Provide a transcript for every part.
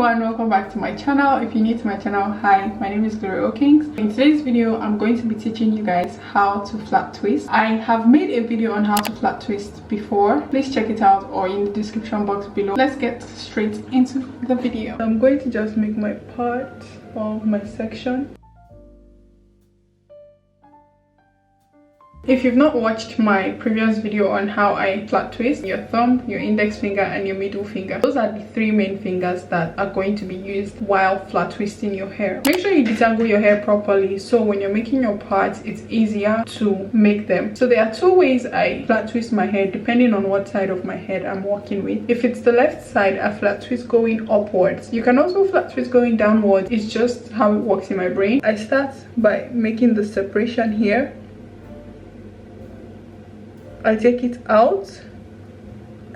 everyone, welcome back to my channel. If you're new to my channel, hi, my name is Okings. In today's video I'm going to be teaching you guys how to flat twist. I have made a video on how to flat twist before. Please check it out or in the description box below. Let's get straight into the video. I'm going to just make my part of my section. If you've not watched my previous video on how I flat twist your thumb, your index finger and your middle finger, those are the three main fingers that are going to be used while flat twisting your hair. Make sure you detangle your hair properly so when you're making your parts it's easier to make them. So there are two ways I flat twist my hair depending on what side of my head I'm working with. If it's the left side, I flat twist going upwards. You can also flat twist going downwards. It's just how it works in my brain. I start by making the separation here. I take it out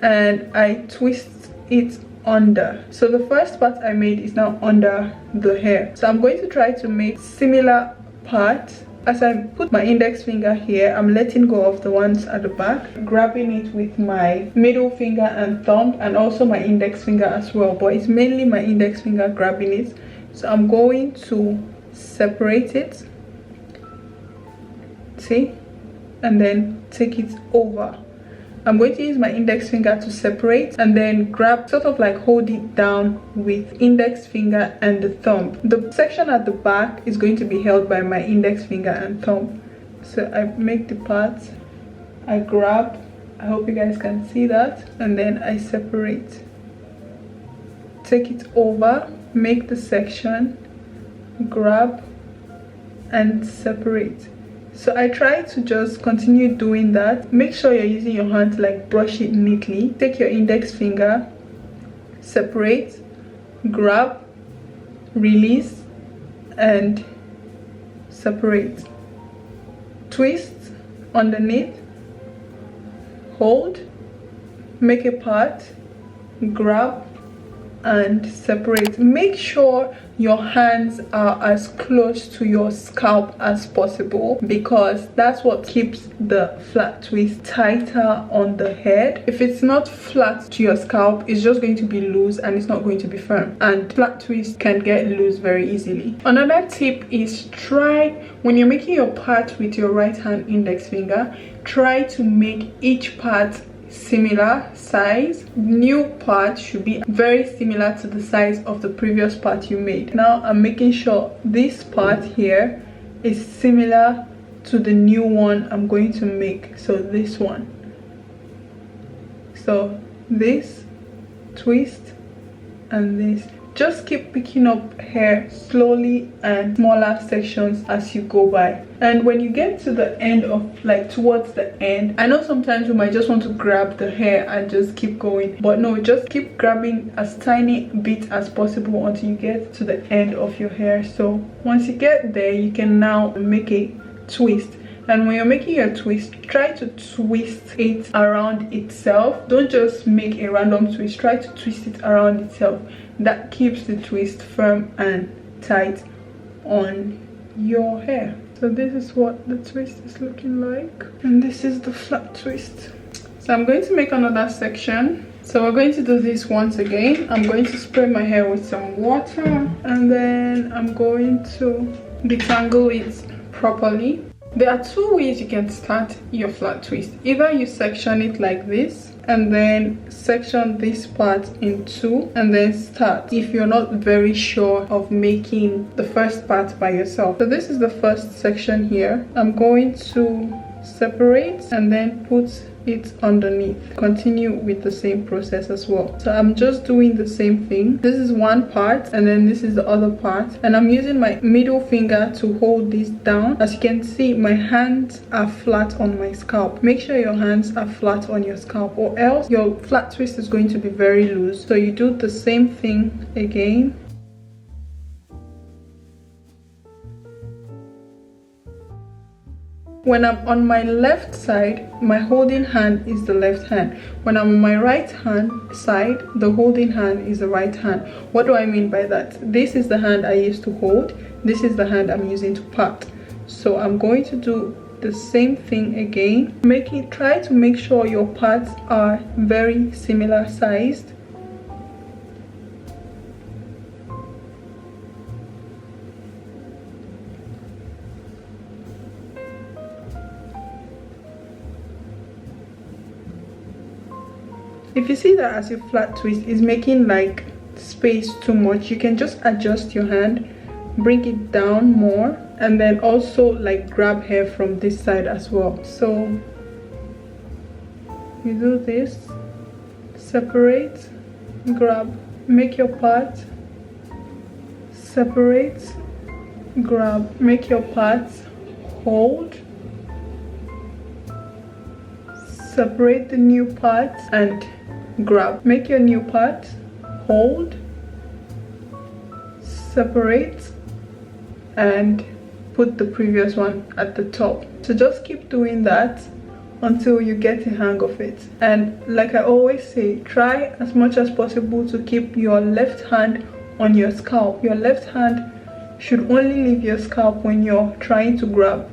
and I twist it under. So the first part I made is now under the hair. So I'm going to try to make similar part. As I put my index finger here, I'm letting go of the ones at the back, grabbing it with my middle finger and thumb and also my index finger as well, but it's mainly my index finger grabbing it. So I'm going to separate it, see, and then take it over. I'm going to use my index finger to separate and then grab, sort of like hold it down with index finger and the thumb. The section at the back is going to be held by my index finger and thumb. So I make the part, I grab, I hope you guys can see that, and then I separate. Take it over, make the section, grab and separate. So I try to just continue doing that. Make sure you're using your hand to like brush it neatly. Take your index finger, separate, grab, release and separate. Twist underneath, hold, make a part, grab and separate. Make sure your hands are as close to your scalp as possible because that's what keeps the flat twist tighter on the head. If it's not flat to your scalp, it's just going to be loose and it's not going to be firm, and flat twist can get loose very easily. Another tip is try, when you're making your part with your right hand index finger, try to make each part similar size. New part should be very similar to the size of the previous part you made. Now I'm making sure this part here is similar to the new one I'm going to make. So this one, so this twist and this. Just keep picking up hair slowly and smaller sections as you go by. And when you get to the end of, like towards the end, I know sometimes you might just want to grab the hair and just keep going, but no, just keep grabbing as tiny bit as possible until you get to the end of your hair. So once you get there, you can now make a twist. And when you're making your twist, try to twist it around itself. Don't just make a random twist, try to twist it around itself. That keeps the twist firm and tight on your hair. So this is what the twist is looking like, and this is the flat twist. So I'm going to make another section. So we're going to do this once again. I'm going to spray my hair with some water and then I'm going to detangle it properly. There are two ways you can start your flat twist. Either you section it like this and then section this part in two and then start, if you're not very sure of making the first part by yourself. So this is the first section here. I'm going to separate and then put it underneath. Continue with the same process as well. So I'm just doing the same thing. This is one part and then this is the other part, and I'm using my middle finger to hold this down. As you can see, my hands are flat on my scalp. Make sure your hands are flat on your scalp or else your flat twist is going to be very loose. So you do the same thing again. When I'm on my left side, my holding hand is the left hand. When I'm on my right hand side, the holding hand is the right hand. What do I mean by that? This is the hand I used to hold. This is the hand I'm using to part. So I'm going to do the same thing again. Try to make sure your parts are very similar sized. If you see that as you flat twist is making like space too much, you can just adjust your hand, bring it down more, and then also like grab hair from this side as well. So you do this, separate, grab, make your part, separate, grab, make your parts, hold, separate the new parts and grab, make your new part, hold, separate, and put the previous one at the top. So just keep doing that until you get the hang of it. And like I always say, try as much as possible to keep your left hand on your scalp. Your left hand should only leave your scalp when you're trying to grab.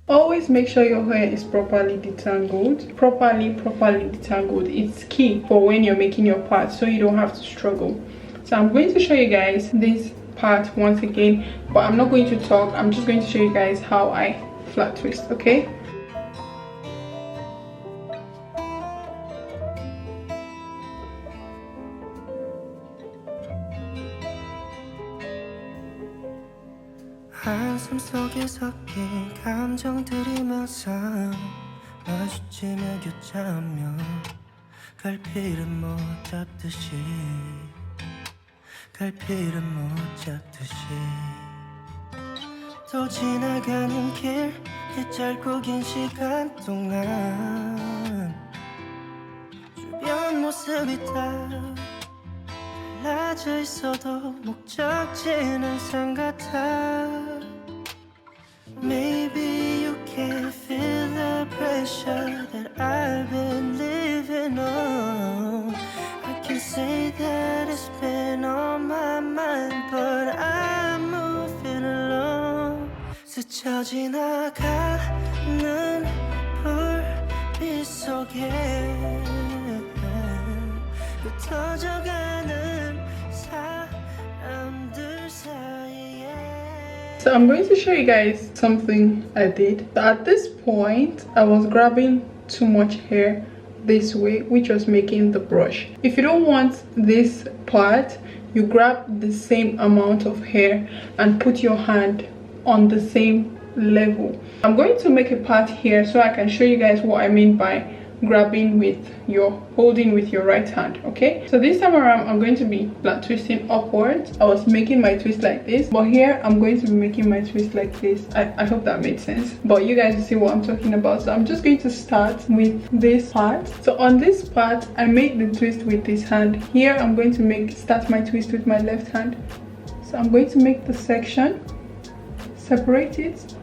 Always make sure your hair is properly detangled. Properly detangled. It's key for when you're making your part, so you don't have to struggle. So I'm going to show you guys this part once again, but I'm not going to talk. I'm just going to show you guys how I flat twist, okay? 한숨 속에 섞인 감정들이 항상 마주치며 교차하며 갈피를 못 잡듯이 갈피를 못 잡듯이 또 지나가는 길 그 짧고 긴 시간 동안 주변 모습이 다 달라져 있어도 목적지는 항상 같아 Maybe you can feel the pressure that I've been living on I can say that it's been on my mind But I'm moving along 스쳐 지나가는 불빛 속에 흩어져가는 사람들 사이에 So I'm going to show you guys something I did. So at this point, I was grabbing too much hair this way, which was making the brush. If you don't want this part, you grab the same amount of hair and put your hand on the same level. I'm going to make a part here so I can show you guys what I mean by grabbing with your holding with your right hand. Okay, so this time around I'm going to be flat twisting upwards. I was making my twist like this, but here I'm going to be making my twist like this. I hope that made sense, but you guys see what I'm talking about. So I'm just going to start with this part. So on this part I made the twist with this hand. Here I'm going to start my twist with my left hand. So I'm going to make the section, separate it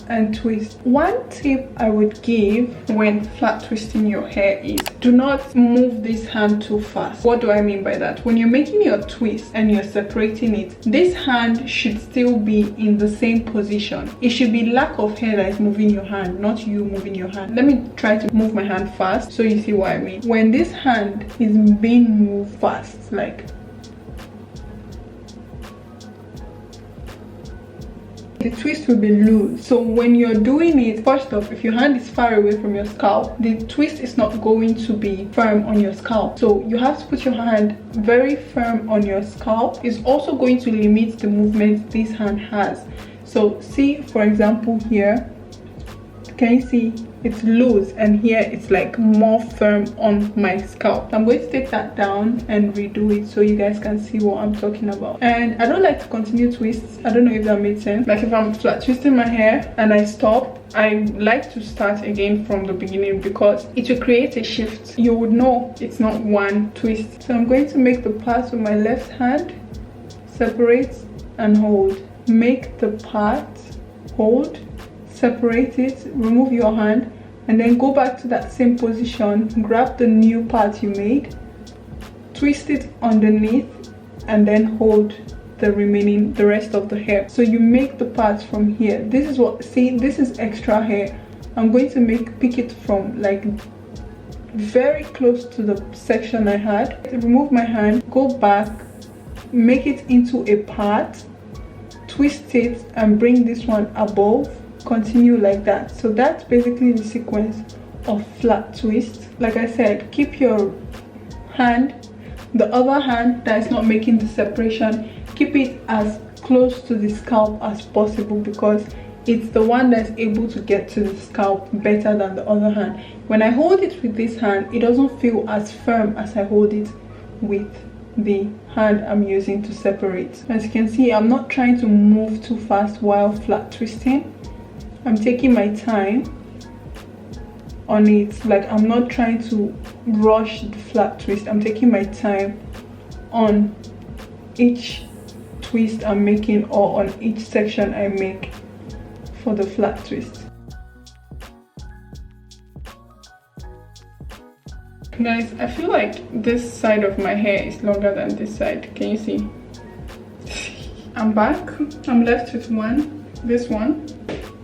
and twist. One tip I would give when flat twisting your hair is do not move this hand too fast. What do I mean by that? When you're making your twist and you're separating it, this hand should still be in the same position. It should be lack of hair that is moving your hand, not you moving your hand. Let me try to move my hand fast so you see what I mean. When this hand is being moved fast, like the twist will be loose. So when you're doing it, first off, if your hand is far away from your scalp, the twist is not going to be firm on your scalp. So you have to put your hand very firm on your scalp. It's also going to limit the movement this hand has. So see, for example, here, can you see it's loose, and here it's like more firm on my scalp. I'm going to take that down and redo it so you guys can see what I'm talking about. And I don't like to continue twists. I don't know if that made sense. Like if I'm flat twisting my hair and I stop, I like to start again from the beginning because it will create a shift. You would know it's not one twist. So I'm going to make the part with my left hand, separate and hold. Make the part, hold, separate it, remove your hand, and then go back to that same position, grab the new part you made, twist it underneath, and then hold the rest of the hair. So you make the parts from here. This is what, see, this is extra hair. I'm going to pick it from like very close to the section I had. Remove my hand, go back, make it into a part, twist it and bring this one above, continue like that. So that's basically the sequence of flat twist. Like I said, keep your hand, the other hand that is not making the separation, keep it as close to the scalp as possible, because it's the one that's able to get to the scalp better than the other hand. When I hold it with this hand, it doesn't feel as firm as I hold it with the hand I'm using to separate. As you can see, I'm not trying to move too fast while flat twisting. I'm taking my time on it. Like, I'm not trying to rush the flat twist. I'm taking my time on each twist I'm making, or on each section I make for the flat twist. Guys, I feel like this side of my hair is longer than this side. Can you see? I'm back. I'm left with one. This one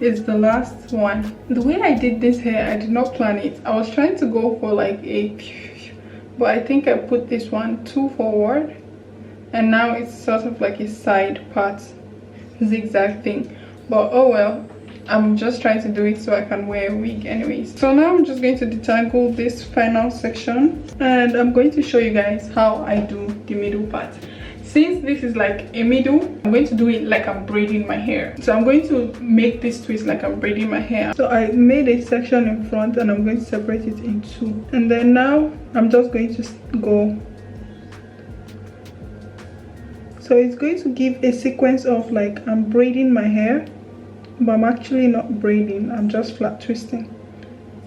is the last one. The way I did this hair, I did not plan it. I was trying to go for like a, but I think I put this one too forward, and now it's sort of like a side part zigzag thing. But oh well, I'm just trying to do it so I can wear a wig anyways. So now I'm just going to detangle this final section, and I'm going to show you guys how I do the middle part. Since this is like a middle, I'm going to do it like I'm braiding my hair. So I'm going to make this twist like I'm braiding my hair. So I made a section in front, and I'm going to separate it in two. And then now I'm just going to go. So it's going to give a sequence of like I'm braiding my hair, but I'm actually not braiding, I'm just flat twisting.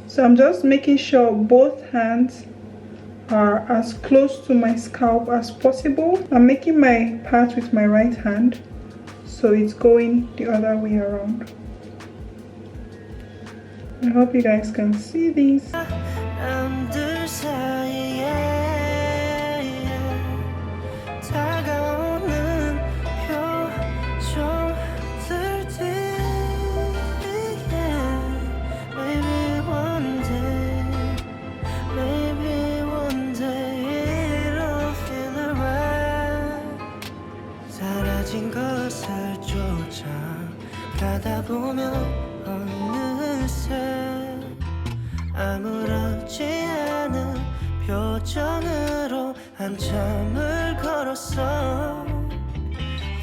So I'm just making sure both hands are as close to my scalp as possible. I'm making my part with my right hand, so it's going the other way around. I hope you guys can see this. 가다 보면 어느새 아무렇지 않은 표정으로 한참을 걸었어.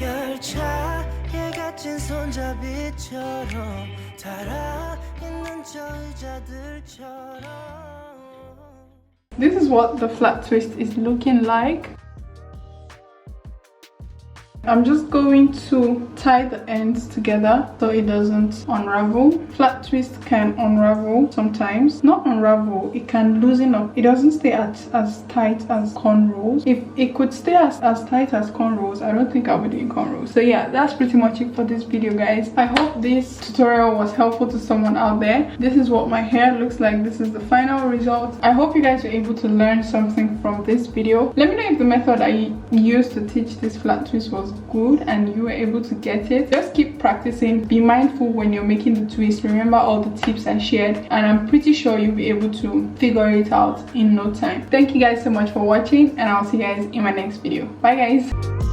열차에 갇힌 손잡이처럼 달아있는 저 의자들처럼. This is what the flat twist is looking like. I'm just going to tie the ends together so it doesn't unravel. Flat twist can unravel sometimes. Not unravel, it can loosen up. It doesn't stay as tight as cornrows. If it could stay as tight as cornrows, I don't think I'll be doing cornrows. So yeah, that's pretty much it for this video, guys. I hope this tutorial was helpful to someone out there. This is what my hair looks like. This is the final result. I hope you guys were able to learn something from this video. Let me know if the method I used to teach this flat twist was good and you were able to get it. Just keep practicing. Be mindful when you're making the twist. Remember all the tips I shared, and I'm pretty sure you'll be able to figure it out in no time. Thank you guys so much for watching, and I'll see you guys in my next video. Bye guys.